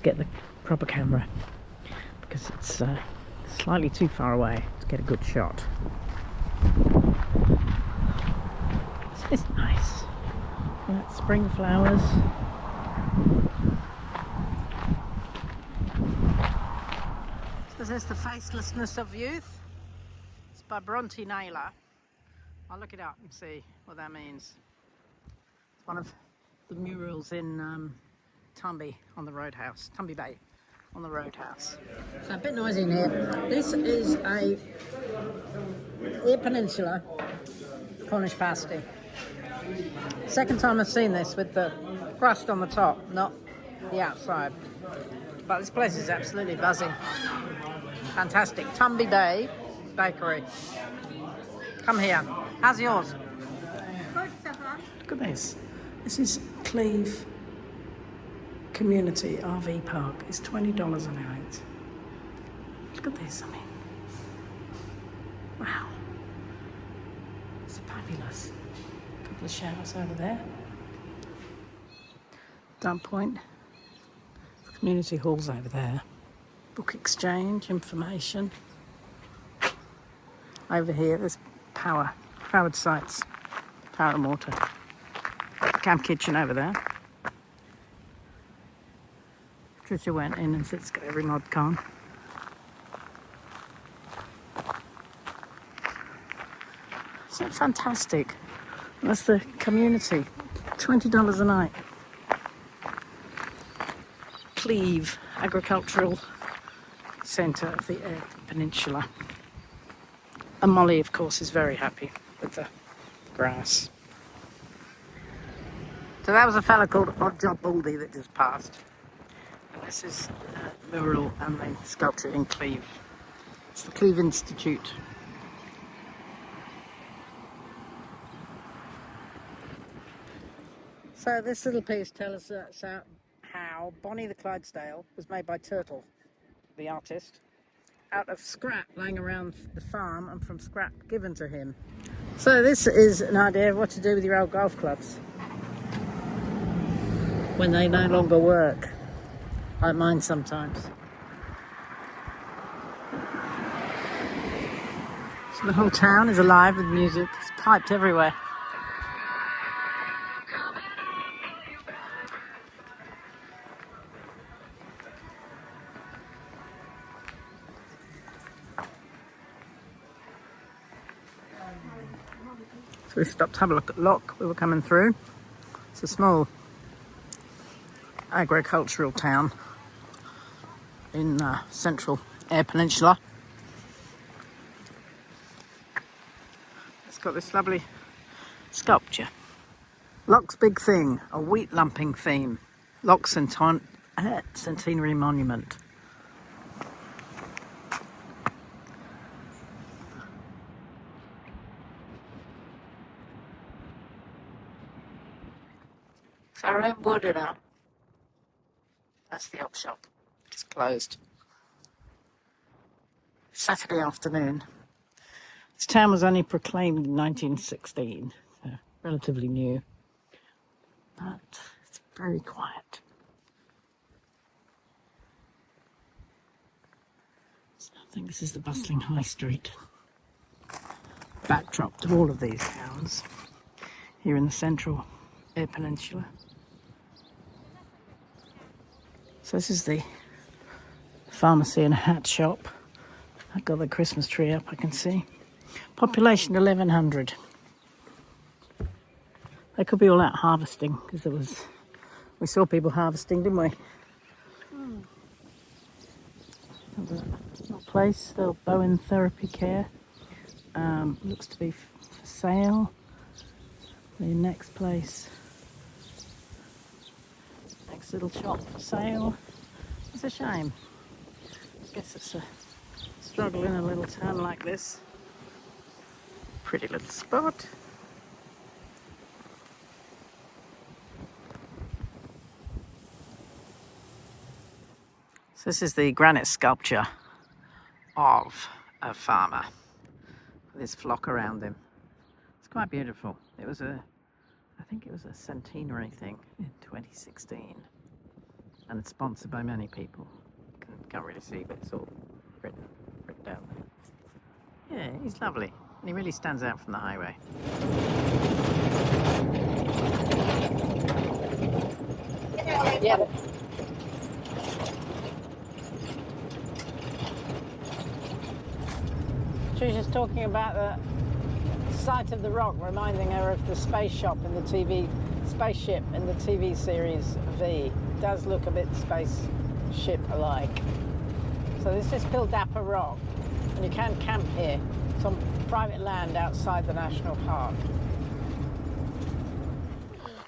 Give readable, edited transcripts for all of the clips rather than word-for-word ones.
to get the proper camera because it's slightly too far away to get a good shot. It's nice. That's spring flowers. So there's The Facelessness of Youth. It's by Bronte Naylor. I'll look it up and see what that means. It's one of the murals in Tumby on the Roadhouse, Tumby Bay on the Roadhouse. So a bit noisy in here. This is a Eyre Peninsula Cornish pasty. Second time I've seen this with the crust on the top, not the outside. But this place is absolutely buzzing. Fantastic. Tumby Bay Bakery. Come here. How's yours? Look at this. This is Cleve Community RV Park. It's $20 a night. Look at this, I mean. Wow. It's fabulous. A couple of showers over there. Dump point. Community halls over there. Book exchange, information. Over here, there's powered sites. Power and water. Camp kitchen over there. Trisha went in and said it's got every mod con. So fantastic. That's the community. $20 a night. Cleve Agricultural Centre of the Eyre Peninsula. And Molly, of course, is very happy with the grass. So that was a fella called Odd Job Baldy that just passed. And this is the mural and the sculpture in Cleve. It's the Cleve Institute. So this little piece tells us how Bonnie the Clydesdale was made by Turtle, the artist, out of scrap lying around the farm and from scrap given to him. So this is an idea of what to do with your old golf clubs when they no longer work, like mine sometimes. So the whole town is alive with music. It's piped everywhere. So we stopped to have a look at Loch. We were coming through. It's a small agricultural town in central Eyre Peninsula. It's got this lovely sculpture. Loch's Big Thing, a wheat lumping theme. Loch Centenary Monument. So our own wood in up. That's the op shop. It's closed. Saturday afternoon. This town was only proclaimed in 1916, so relatively new. But it's very quiet. So I think this is the bustling high street. Backdrop to all of these towns here in the central Eyre Peninsula. So this is the pharmacy and a hat shop. I've got the Christmas tree up, I can see. Population 1100. They could be all out harvesting because we saw people harvesting, didn't we? A place, the Bowen Therapy Care. Looks to be for sale. The next place. Next little shop for sale. It's a shame. I guess it's a struggle in a little town like this. Pretty little spot. So this is the granite sculpture of a farmer with his flock around him. It's quite beautiful. It was I think it was a centenary thing in 2016. and it's sponsored by many people. Can't really see, but it's all written down there. Yeah, he's lovely, and he really stands out from the highway. Yeah. She was just talking about the sight of the rock, reminding her of the space ship in the TV series V. It does look a bit spaceship-alike. So this is Pildappa Rock, and you can camp here. It's on private land outside the national park.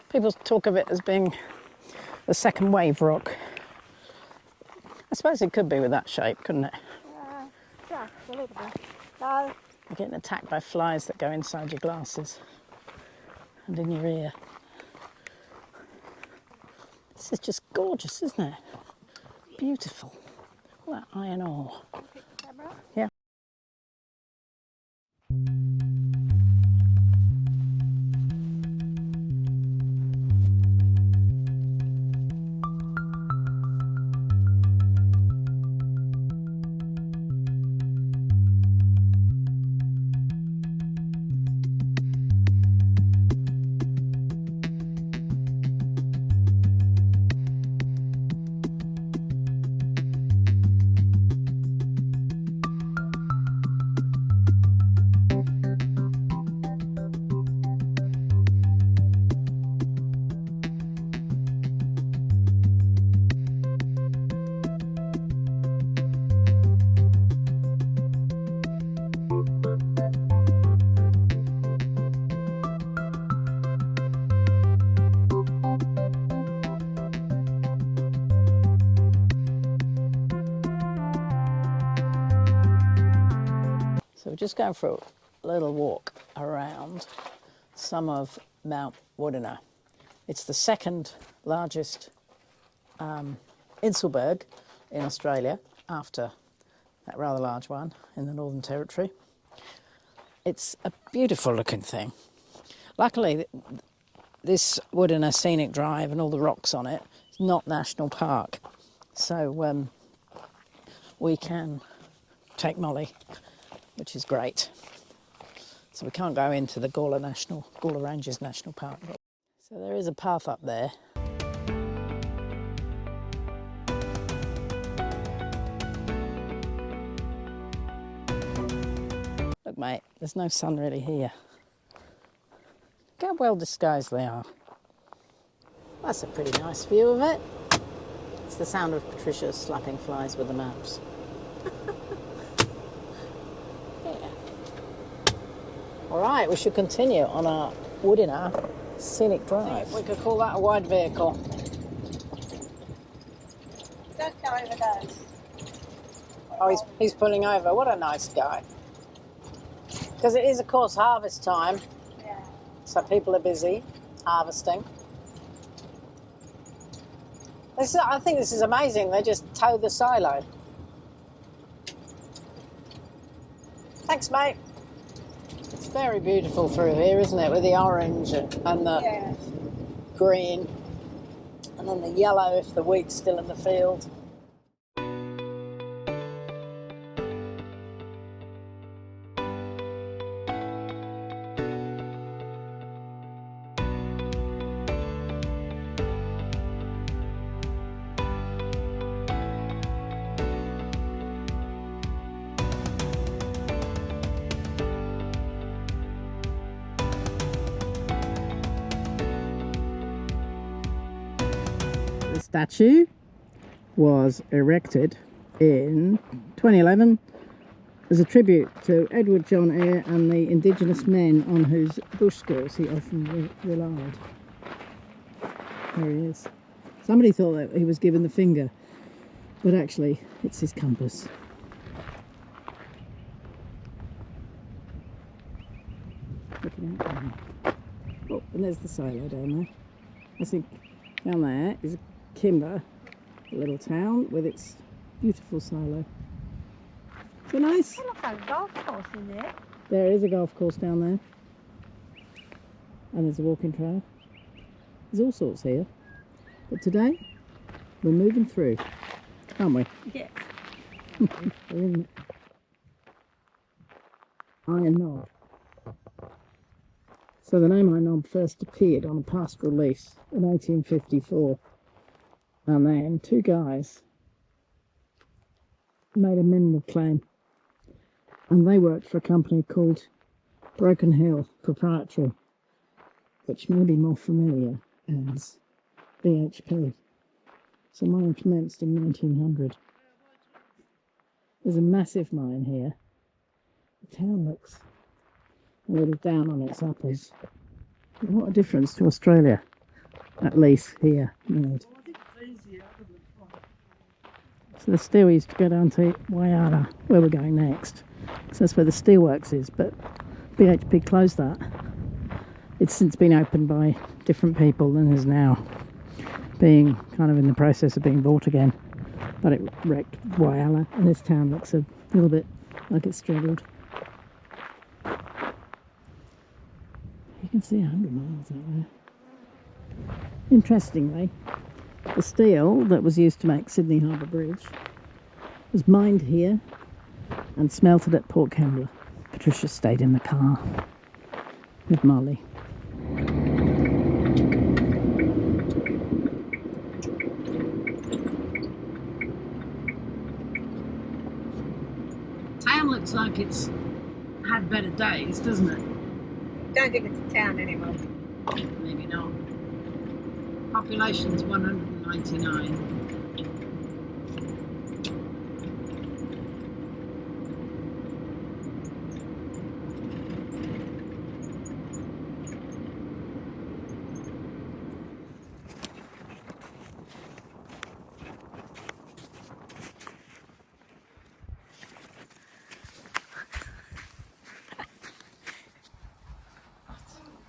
People talk of it as being the second wave rock. I suppose it could be with that shape, couldn't it? Yeah, a little bit. You're getting attacked by flies that go inside your glasses and in your ear. This is just gorgeous, isn't it? Beautiful. All that iron ore. Yeah. So we're just going for a little walk around some of Mount Whyalla. It's the second largest Inselberg in Australia, after that rather large one in the Northern Territory. It's a beautiful looking thing. Luckily, this Whyalla Scenic Drive and all the rocks on it is not national park, so we can take Molly, which is great. So we can't go into the Gawler Ranges National Park. So there is a path up there. Look, mate, there's no sun really here. Look how well disguised they are. That's a pretty nice view of it. It's the sound of Patricia slapping flies with the maps. All right, we should continue on our Whyalla Scenic Drive. We could call that a wide vehicle. Don't go over those. Oh, he's pulling over. What a nice guy. Because it is, of course, harvest time. Yeah. So people are busy harvesting. I think this is amazing. They just tow the silo. Thanks, mate. It's very beautiful through here, isn't it? With the orange and the green, and then the yellow if the wheat's still in the field. The statue was erected in 2011 as a tribute to Edward John Eyre and the indigenous men on whose bush skills he often relied. There he is. Somebody thought that he was given the finger, but actually it's his compass. Looking out there. Oh, and there's the silo down there. I think down there is Kimba, a little town with its beautiful silo. So nice. Look, a golf course in there. There is a golf course down there. And there's a walking trail. There's all sorts here. But today, We're moving through, aren't we? Yes. We're in Iron Knob. So the name Iron Knob first appeared on a pastoral lease in 1854. And then two guys made a mineral claim. And they worked for a company called Broken Hill Proprietary, which may be more familiar as BHP. So mine commenced in 1900. There's a massive mine here. The town looks a little down on its uppers. What a difference to Australia, at least here made. So the steel used to go down to Whyalla, where we're going next. So that's where the steelworks is, but BHP closed that. It's since been opened by different people and is now being kind of in the process of being bought again. But it wrecked Whyalla, and this town looks a little bit like it's struggled. You can see 100 miles out there. Interestingly, the steel that was used to make Sydney Harbour Bridge was mined here and smelted at Port Kembla. Patricia stayed in the car with Molly. Town looks like it's had better days, doesn't it? Don't think it's a town anymore. Maybe not. Population's 199.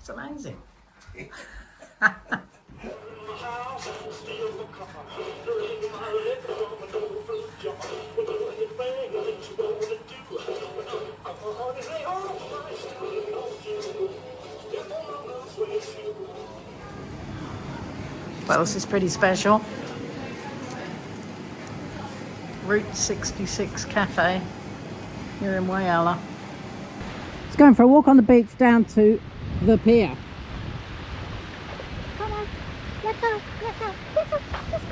It's amazing. Well, this is pretty special. Route 66 Cafe here in Whyalla. It's going for a walk on the beach down to the pier. Come on, let's go, let's go, let's go, let's go.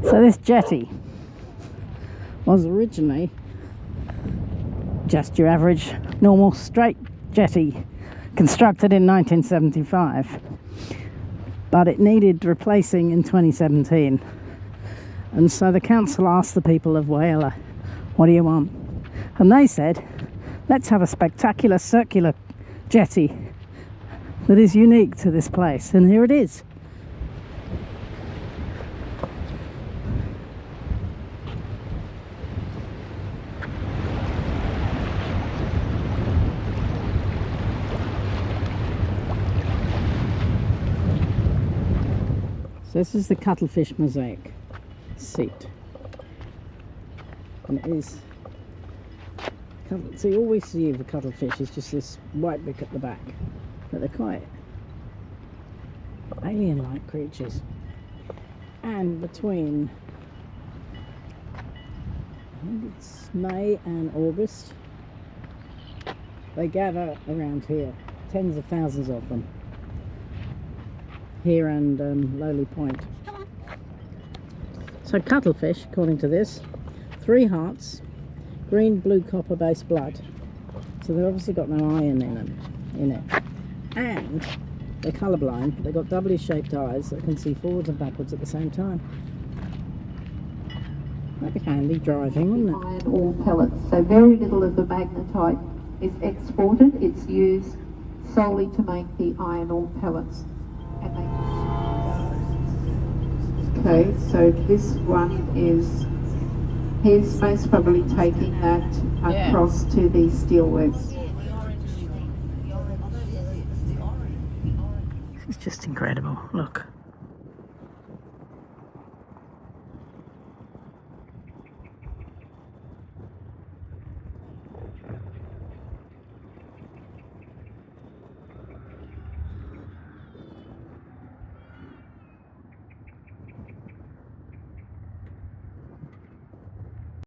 So this jetty was originally just your average normal straight jetty constructed in 1975, but it needed replacing in 2017, and so the council asked the people of Whyalla, what do you want? And they said, let's have a spectacular circular jetty that is unique to this place, and here it is. So this is the cuttlefish mosaic seat, and it is, so all we see of the cuttlefish is just this white brick at the back, but they're quite alien-like creatures. And between, I think it's May and August, they gather around here, tens of thousands of them. Here and Lowly Point. So cuttlefish, according to this, 3 hearts, green, blue, copper based blood. So they've obviously got no iron in it. And they're colourblind, but they've got doubly shaped eyes that can see forwards and backwards at the same time. That'd be handy driving, wouldn't it? Iron ore pellets. So very little of the magnetite is exported. It's used solely to make the iron ore pellets. Okay, so this one is He's most probably taking that Yeah. across to the steelworks. It's just incredible. Look.